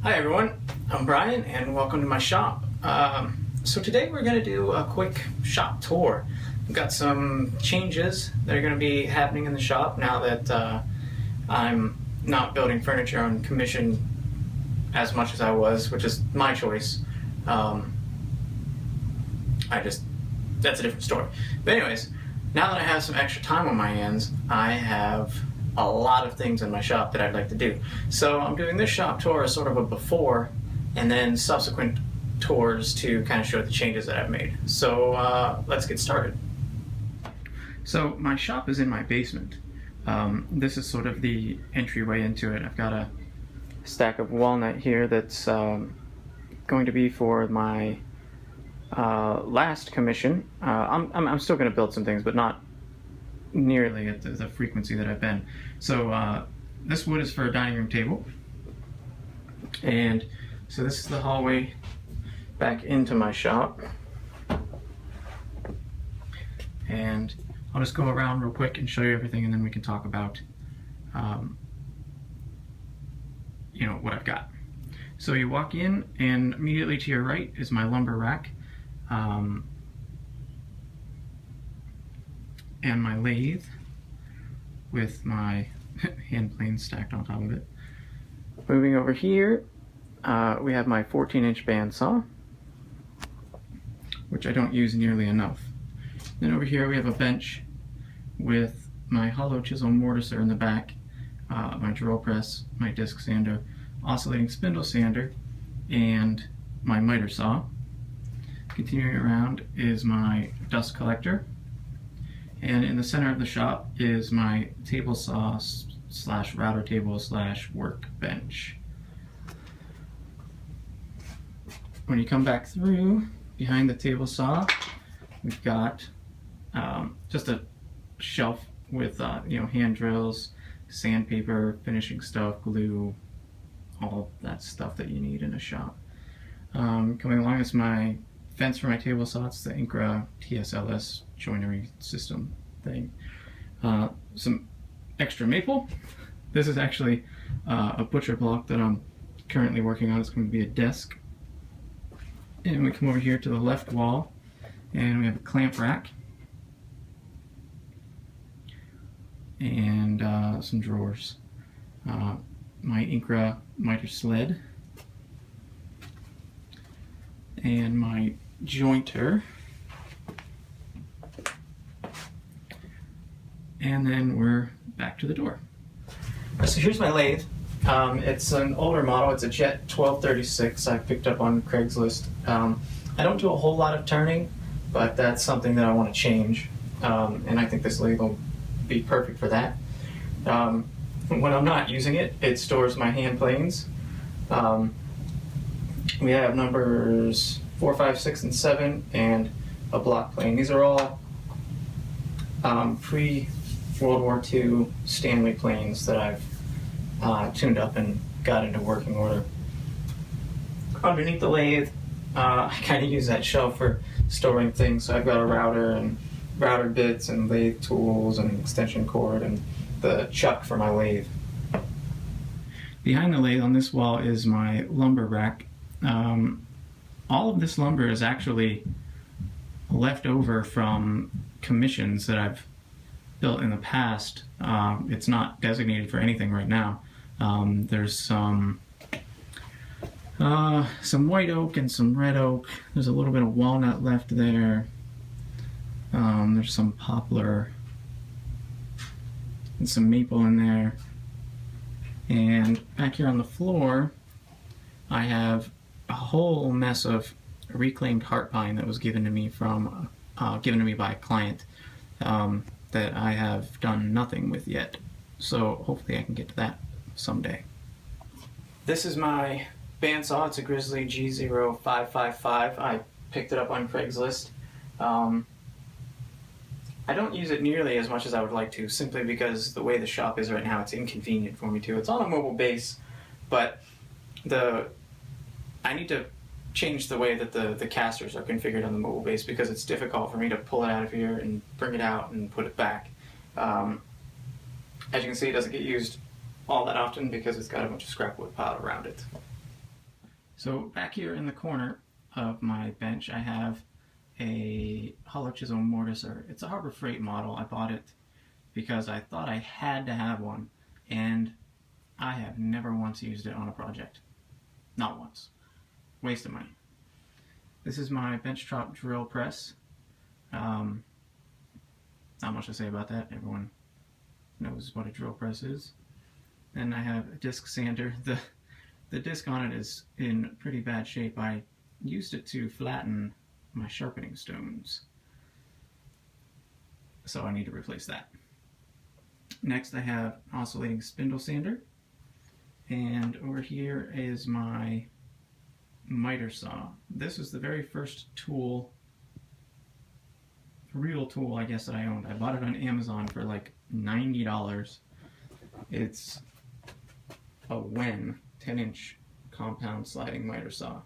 Hi everyone, I'm Brian and welcome to my shop. So today we're going to do a quick shop tour. We've got some changes that are going to be happening in the shop now that I'm not building furniture on commission as much as I was, which is my choice. That's a different story. But anyways, now that I have some extra time on my hands, I have a lot of things in my shop that I'd like to do. So I'm doing this shop tour as sort of a before and then subsequent tours to kind of show the changes that I've made. So let's get started. So my shop is in my basement. This is sort of the entryway into it. I've got a stack of walnut here that's going to be for my last commission. I'm still going to build some things, but not nearly at the frequency that I've been. So this wood is for a dining room table, and so this is the hallway back into my shop, and I'll just go around real quick and show you everything, and then we can talk about what I've got. So you walk in, and immediately to your right is my lumber rack and my lathe with my hand planes stacked on top of it. Moving over here, we have my 14-inch bandsaw, which I don't use nearly enough. Then over here we have a bench with my hollow chisel mortiser in the back, my drill press, my disc sander, oscillating spindle sander, and my miter saw. Continuing around is my dust collector, and in the center of the shop is my table saw slash router table slash workbench. When you come back through behind the table saw, we've got just a shelf with hand drills, sandpaper, finishing stuff, glue, all that stuff that you need in a shop. Coming along is my fence for my table saw. It's the Incra TSLS joinery system thing. Some extra maple. This is actually a butcher block that I'm currently working on. It's going to be a desk. And we come over here to the left wall, and we have a clamp rack and some drawers. My Incra miter sled and my jointer, and then we're back to the door. So here's my lathe. It's an older model. It's a Jet 1236 I picked up on Craigslist. I don't do a whole lot of turning, but that's something that I want to change, and I think this lathe will be perfect for that. When I'm not using it, it stores my hand planes. We have numbers 4, 5, 6, and 7, and a block plane. These are all pre-World War II Stanley planes that I've tuned up and got into working order. Underneath the lathe, I kind of use that shelf for storing things. So I've got a router and router bits and lathe tools and extension cord and the chuck for my lathe. Behind the lathe on this wall is my lumber rack. All of this lumber is actually left over from commissions that I've built in the past. It's not designated for anything right now. There's some white oak and some red oak. There's a little bit of walnut left there. There's some poplar and some maple in there. And back here on the floor, I have a whole mess of reclaimed heart pine that was given to me by a client that I have done nothing with yet. So hopefully I can get to that someday. This is my bandsaw. It's a Grizzly G0555. I picked it up on Craigslist. I don't use it nearly as much as I would like to, simply because the way the shop is right now, it's inconvenient for me to. It's on a mobile base, but I need to change the way that the casters are configured on the mobile base, because it's difficult for me to pull it out of here and bring it out and put it back. As you can see, it doesn't get used all that often because it's got a bunch of scrap wood piled around it. So back here in the corner of my bench, I have a hollow chisel mortiser. It's a Harbor Freight model. I bought it because I thought I had to have one, and I have never once used it on a project. Not once. Waste of money. This is my bench top drill press. Not much to say about that. Everyone knows what a drill press is. Then I have a disc sander. The disc on it is in pretty bad shape. I used it to flatten my sharpening stones, so I need to replace that. Next I have an oscillating spindle sander, and over here is my miter saw. This was the very first tool, real tool I guess that I owned. I bought it on Amazon for like $90. It's a Wen 10-inch compound sliding miter saw.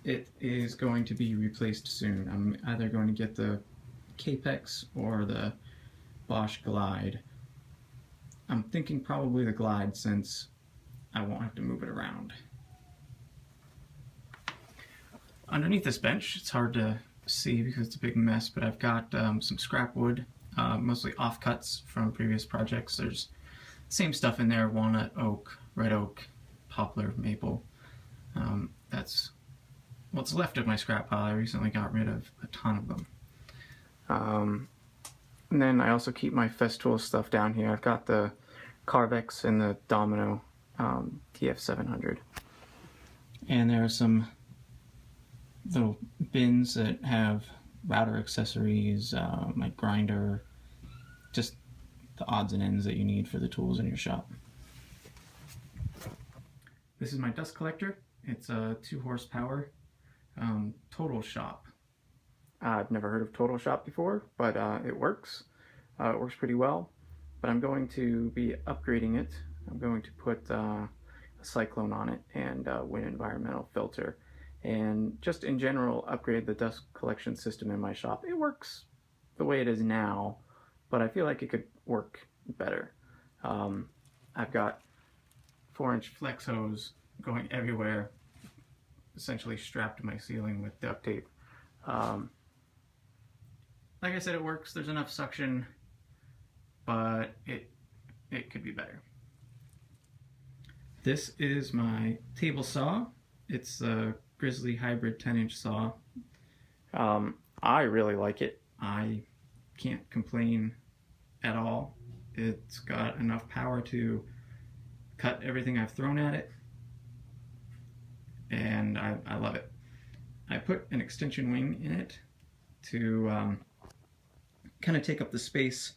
It is going to be replaced soon. I'm either going to get the Capex or the Bosch Glide. I'm thinking probably the Glide, since I won't have to move it around. Underneath this bench, it's hard to see because it's a big mess, but I've got some scrap wood, mostly offcuts from previous projects. There's same stuff in there: walnut, oak, red oak, poplar, maple. That's what's left of my scrap pile. I recently got rid of a ton of them. And then I also keep my Festool stuff down here. I've got the Carvex and the Domino TF700. And there are some little bins that have router accessories, my grinder, just the odds and ends that you need for the tools in your shop. This is my dust collector. It's a 2 horsepower Total Shop. I've never heard of Total Shop before, but it works. It works pretty well. But I'm going to be upgrading it. I'm going to put a cyclone on it and a wind environmental filter, and just in general upgrade the dust collection system in my shop. It works the way it is now, but I feel like it could work better. I've got 4-inch flex hose going everywhere, essentially strapped to my ceiling with duct tape. Like I said, it works. There's enough suction, but it could be better. This is my table saw. It's a Grizzly hybrid 10-inch saw. I really like it. I can't complain at all. It's got enough power to cut everything I've thrown at it, and I love it. I put an extension wing in it to kind of take up the space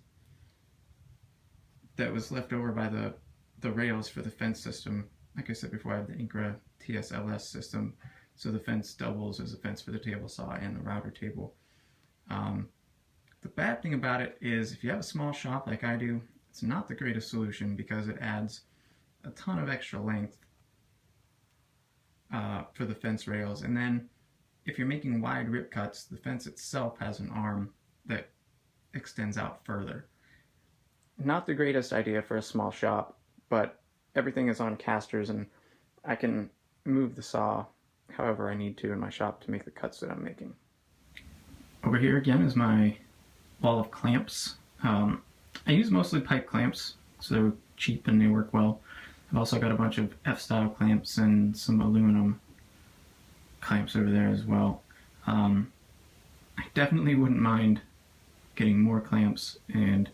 that was left over by the rails for the fence system. Like I said before, I have the Incra TSLS system, so the fence doubles as a fence for the table saw and the router table. The bad thing about it is if you have a small shop like I do, it's not the greatest solution because it adds a ton of extra length for the fence rails. And then if you're making wide rip cuts, the fence itself has an arm that extends out further. Not the greatest idea for a small shop, but everything is on casters and I can move the saw however I need to in my shop to make the cuts that I'm making. Over here again is my wall of clamps. I use mostly pipe clamps, so they're cheap and they work well. I've also got a bunch of F-style clamps and some aluminum clamps over there as well. I definitely wouldn't mind getting more clamps and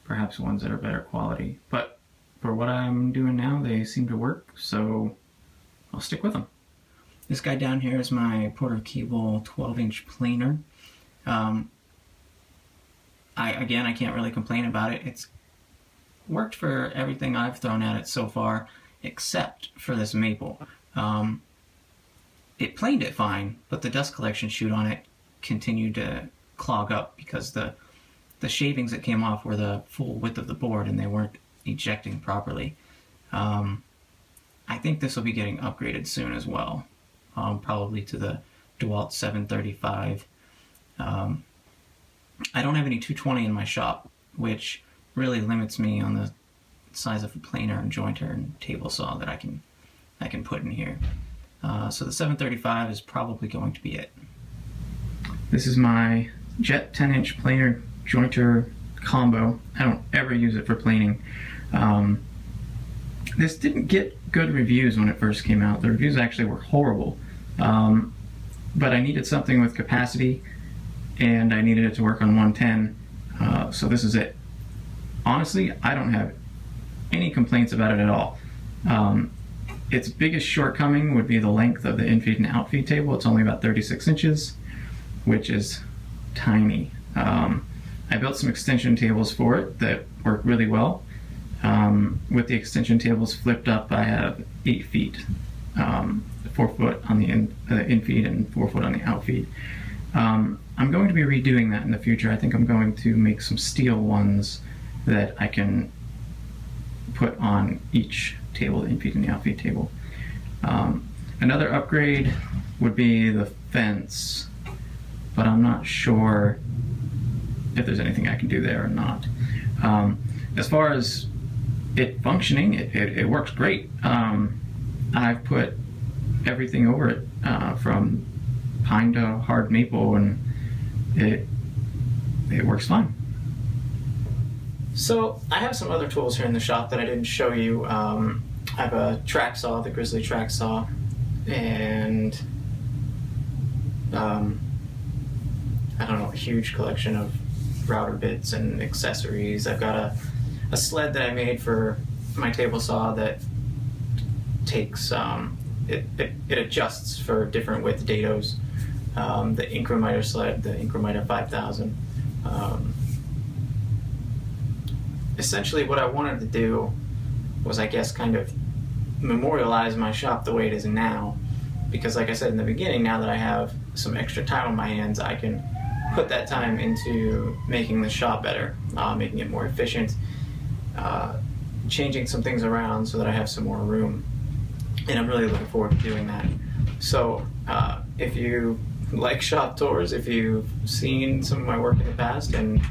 perhaps ones that are better quality, but for what I'm doing now they seem to work, so I'll stick with them. This guy down here is my Porter Cable 12-inch planer. I can't really complain about it. It's worked for everything I've thrown at it so far, except for this maple. It planed it fine, but the dust collection chute on it continued to clog up because the shavings that came off were the full width of the board and they weren't ejecting properly. I think this will be getting upgraded soon as well, probably to the DeWalt 735. I don't have any 220 in my shop, which really limits me on the size of a planer and jointer and table saw that I can I can put in here. So the 735 is probably going to be it. This is my Jet 10-inch planer jointer combo. I don't ever use it for planing. This didn't get good reviews when it first came out. The reviews actually were horrible. But I needed something with capacity, and I needed it to work on 110, so this is it. Honestly, I don't have any complaints about it at all. Its biggest shortcoming would be the length of the in-feed and out-feed table. It's only about 36 inches, which is tiny. I built some extension tables for it that work really well. With the extension tables flipped up, I have 8 feet, 4 foot on the in-feed and 4 foot on the out-feed. I'm going to be redoing that in the future. I think I'm going to make some steel ones that I can put on each table, the in-feed and the out-feed table. Another upgrade would be the fence, but I'm not sure if there's anything I can do there or not. As far as it functioning, it works great. I've put everything over it, from pine to hard maple, and it works fine. So I have some other tools here in the shop that I didn't show you. I have a track saw, the Grizzly track saw, and I don't know, a huge collection of router bits and accessories. I've got a sled that I made for my table saw that takes it adjusts for different width dados. The Incremiter sled, the Incremiter 5000. Essentially what I wanted to do was, I guess, kind of memorialize my shop the way it is now, because like I said in the beginning, now that I have some extra time on my hands, I can put that time into making the shop better, making it more efficient, changing some things around so that I have some more room, and I'm really looking forward to doing that. So if you like shop tours, if you've seen some of my work in the past and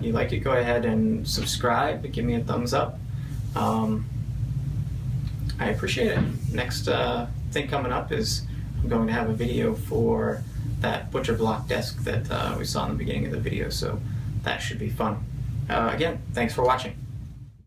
you like it, go ahead and subscribe, give me a thumbs up. I appreciate it. Next thing coming up is I'm going to have a video for that butcher block desk that we saw in the beginning of the video, so that should be fun. Again, thanks for watching.